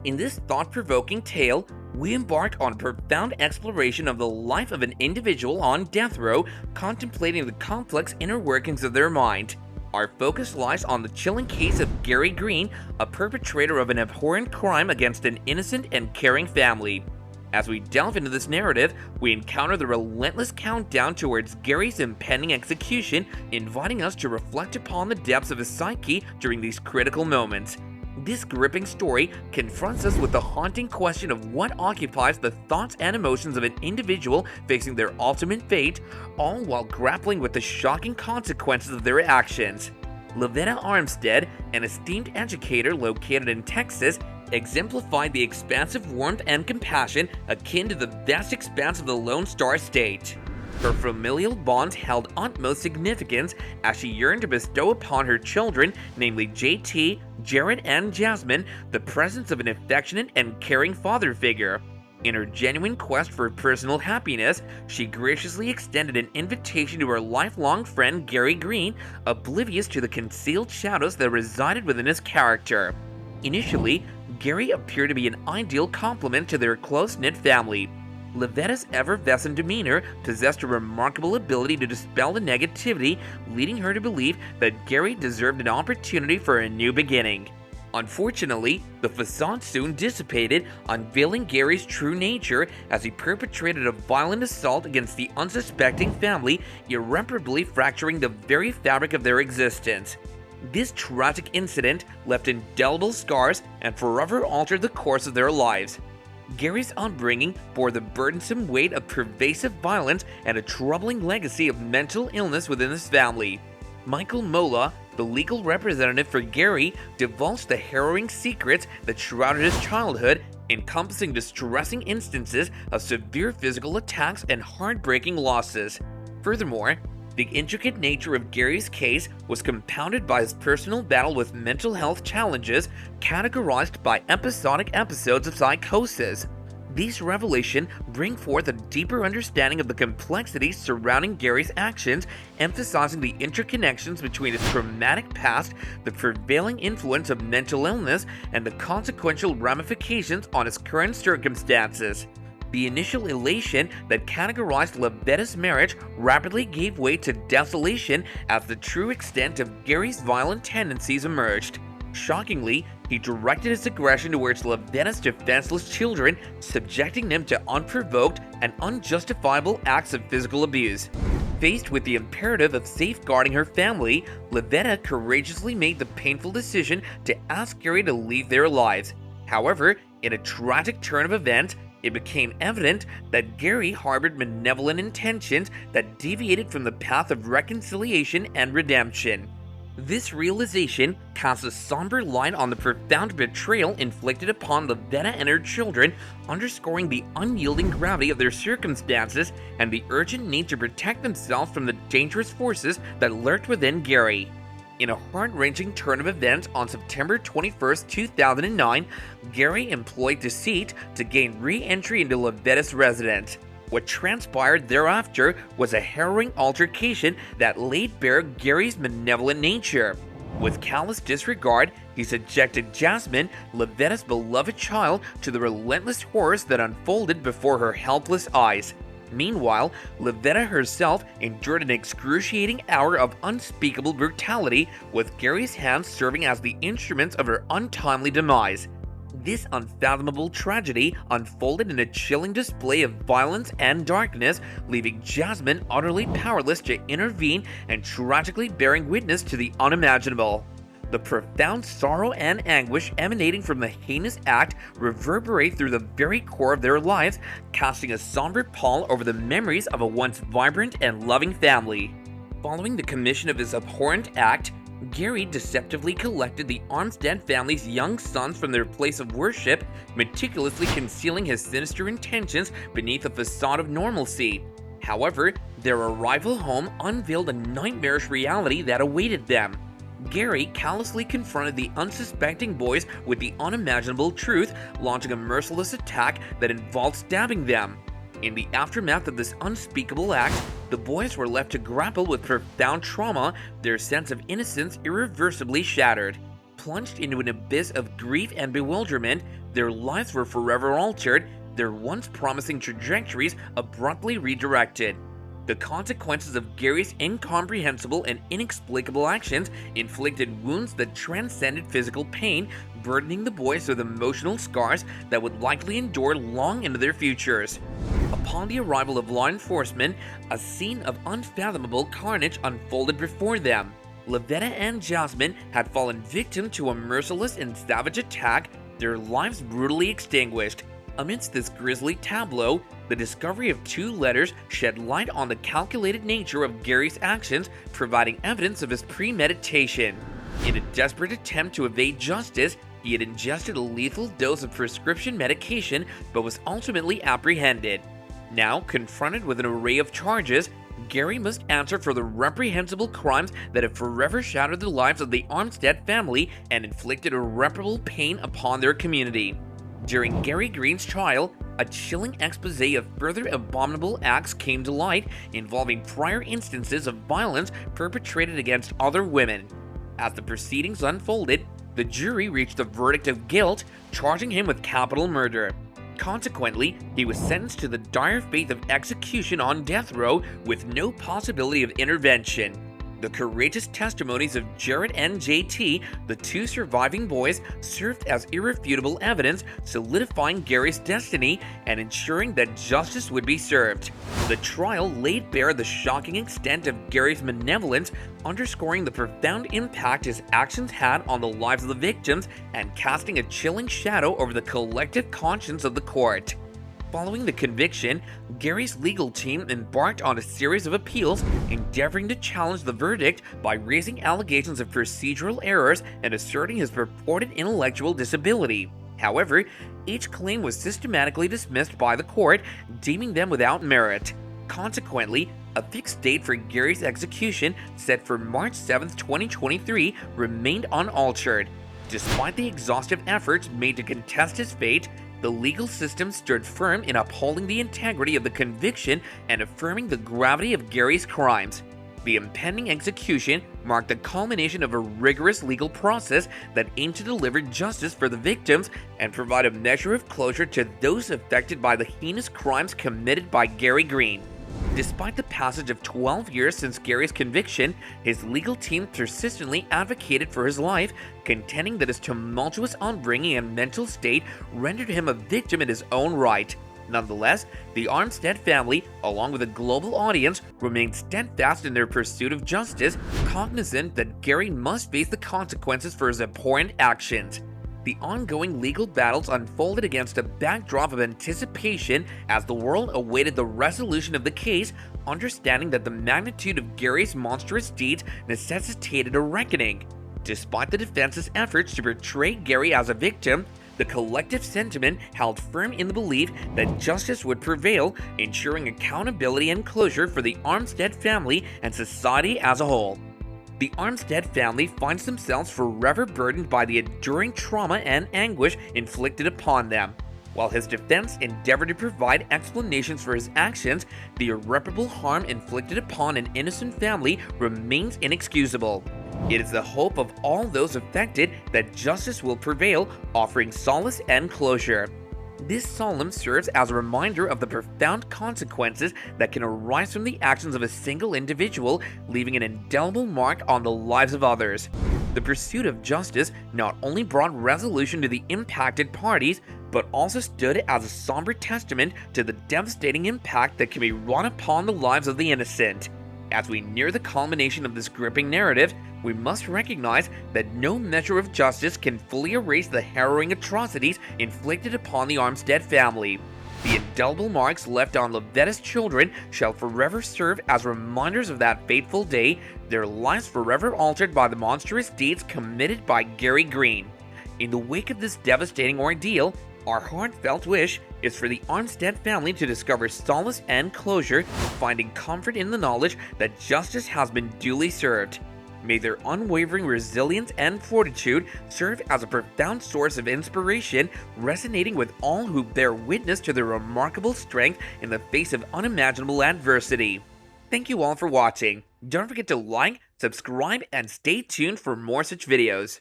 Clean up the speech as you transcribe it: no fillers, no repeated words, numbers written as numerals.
In this thought-provoking tale, we embark on a profound exploration of the life of an individual on death row, contemplating the complex inner workings of their mind. Our focus lies on the chilling case of Gary Green, a perpetrator of an abhorrent crime against an innocent and caring family. As we delve into this narrative, we encounter the relentless countdown towards Gary's impending execution, inviting us to reflect upon the depths of his psyche during these critical moments. This gripping story confronts us with the haunting question of what occupies the thoughts and emotions of an individual facing their ultimate fate, all while grappling with the shocking consequences of their actions. Lavetta Armstead, an esteemed educator located in Texas, exemplified the expansive warmth and compassion akin to the vast expanse of the Lone Star State. Her familial bonds held utmost significance as she yearned to bestow upon her children, namely JT, Jared, and Jasmine, the presence of an affectionate and caring father figure. In her genuine quest for personal happiness, she graciously extended an invitation to her lifelong friend Gary Green, oblivious to the concealed shadows that resided within his character. Initially, Gary appeared to be an ideal complement to their close-knit family. Lavetta's effervescent demeanor possessed a remarkable ability to dispel the negativity, leading her to believe that Gary deserved an opportunity for a new beginning. Unfortunately, the facade soon dissipated, unveiling Gary's true nature as he perpetrated a violent assault against the unsuspecting family, irreparably fracturing the very fabric of their existence. This tragic incident left indelible scars and forever altered the course of their lives. Gary's upbringing bore the burdensome weight of pervasive violence and a troubling legacy of mental illness within his family. Michael Mola, the legal representative for Gary, divulged the harrowing secrets that shrouded his childhood, encompassing distressing instances of severe physical attacks and heartbreaking losses. Furthermore, the intricate nature of Gary's case was compounded by his personal battle with mental health challenges, categorized by episodic episodes of psychosis. These revelations bring forth a deeper understanding of the complexities surrounding Gary's actions, emphasizing the interconnections between his traumatic past, the prevailing influence of mental illness, and the consequential ramifications on his current circumstances. The initial elation that categorized Lavetta's marriage rapidly gave way to desolation as the true extent of Gary's violent tendencies emerged. Shockingly, he directed his aggression towards Lavetta's defenseless children, subjecting them to unprovoked and unjustifiable acts of physical abuse. Faced with the imperative of safeguarding her family, Lavetta courageously made the painful decision to ask Gary to leave their lives. However, in a tragic turn of events, it became evident that Gary harbored malevolent intentions that deviated from the path of reconciliation and redemption. This realization casts a somber light on the profound betrayal inflicted upon Lavetta and her children, underscoring the unyielding gravity of their circumstances and the urgent need to protect themselves from the dangerous forces that lurked within Gary. In a heart-wrenching turn of events on September 21, 2009, Gary employed deceit to gain re-entry into Lavetta's residence. What transpired thereafter was a harrowing altercation that laid bare Gary's malevolent nature. With callous disregard, he subjected Jasmine, Lavetta's beloved child, to the relentless horrors that unfolded before her helpless eyes. Meanwhile, Lavetta herself endured an excruciating hour of unspeakable brutality, with Gary's hands serving as the instruments of her untimely demise. This unfathomable tragedy unfolded in a chilling display of violence and darkness, leaving Jasmine utterly powerless to intervene and tragically bearing witness to the unimaginable. The profound sorrow and anguish emanating from the heinous act reverberate through the very core of their lives, casting a somber pall over the memories of a once vibrant and loving family. Following the commission of his abhorrent act, Gary deceptively collected the Armstead family's young sons from their place of worship, meticulously concealing his sinister intentions beneath a facade of normalcy. However, their arrival home unveiled a nightmarish reality that awaited them. Gary callously confronted the unsuspecting boys with the unimaginable truth, launching a merciless attack that involved stabbing them. In the aftermath of this unspeakable act, the boys were left to grapple with profound trauma, their sense of innocence irreversibly shattered. Plunged into an abyss of grief and bewilderment, their lives were forever altered, their once promising trajectories abruptly redirected. The consequences of Gary's incomprehensible and inexplicable actions inflicted wounds that transcended physical pain, burdening the boys with emotional scars that would likely endure long into their futures. Upon the arrival of law enforcement, a scene of unfathomable carnage unfolded before them. Lavetta and Jasmine had fallen victim to a merciless and savage attack, their lives brutally extinguished. Amidst this grisly tableau, the discovery of 2 letters shed light on the calculated nature of Gary's actions, providing evidence of his premeditation. In a desperate attempt to evade justice, he had ingested a lethal dose of prescription medication but was ultimately apprehended. Now, confronted with an array of charges, Gary must answer for the reprehensible crimes that have forever shattered the lives of the Armstead family and inflicted irreparable pain upon their community. During Gary Green's trial, a chilling exposé of further abominable acts came to light, involving prior instances of violence perpetrated against other women. As the proceedings unfolded, the jury reached a verdict of guilt, charging him with capital murder. Consequently, he was sentenced to the dire fate of execution on death row with no possibility of intervention. The courageous testimonies of Jared and JT, the 2 surviving boys, served as irrefutable evidence, solidifying Gary's destiny and ensuring that justice would be served. The trial laid bare the shocking extent of Gary's malevolence, underscoring the profound impact his actions had on the lives of the victims and casting a chilling shadow over the collective conscience of the court. Following the conviction, Gary's legal team embarked on a series of appeals, endeavoring to challenge the verdict by raising allegations of procedural errors and asserting his purported intellectual disability. However, each claim was systematically dismissed by the court, deeming them without merit. Consequently, a fixed date for Gary's execution, set for March 7, 2023, remained unaltered. Despite the exhaustive efforts made to contest his fate, the legal system stood firm in upholding the integrity of the conviction and affirming the gravity of Gary's crimes. The impending execution marked the culmination of a rigorous legal process that aimed to deliver justice for the victims and provide a measure of closure to those affected by the heinous crimes committed by Gary Green. Despite the passage of 12 years since Gary's conviction, his legal team persistently advocated for his life, contending that his tumultuous upbringing and mental state rendered him a victim in his own right. Nonetheless, the Armstead family, along with a global audience, remained steadfast in their pursuit of justice, cognizant that Gary must face the consequences for his abhorrent actions. The ongoing legal battles unfolded against a backdrop of anticipation as the world awaited the resolution of the case, understanding that the magnitude of Gary's monstrous deeds necessitated a reckoning. Despite the defense's efforts to portray Gary as a victim, the collective sentiment held firm in the belief that justice would prevail, ensuring accountability and closure for the Armstead family and society as a whole. The Armstead family finds themselves forever burdened by the enduring trauma and anguish inflicted upon them. While his defense endeavored to provide explanations for his actions, the irreparable harm inflicted upon an innocent family remains inexcusable. It is the hope of all those affected that justice will prevail, offering solace and closure. This solemn serves as a reminder of the profound consequences that can arise from the actions of a single individual, leaving an indelible mark on the lives of others. The pursuit of justice not only brought resolution to the impacted parties, but also stood as a somber testament to the devastating impact that can be wrought upon the lives of the innocent. As we near the culmination of this gripping narrative, we must recognize that no measure of justice can fully erase the harrowing atrocities inflicted upon the Armstead family. The indelible marks left on Lavetta's children shall forever serve as reminders of that fateful day, their lives forever altered by the monstrous deeds committed by Gary Green. In the wake of this devastating ordeal, our heartfelt wish is for the Armstead family to discover solace and closure, finding comfort in the knowledge that justice has been duly served. May their unwavering resilience and fortitude serve as a profound source of inspiration, resonating with all who bear witness to their remarkable strength in the face of unimaginable adversity. Thank you all for watching. Don't forget to like, subscribe, and stay tuned for more such videos.